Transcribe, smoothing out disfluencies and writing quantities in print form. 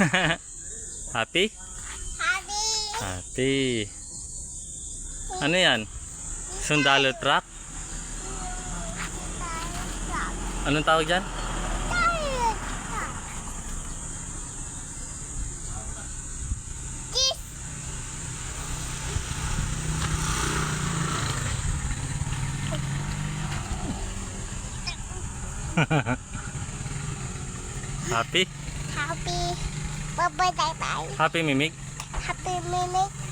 Happy? Happy. Happy. Ano yan? Sundalo truck? Anong tawag dyan? Happy. Happy? Happy. Bye-bye, bye-bye. Happy, Mimig? Happy minute.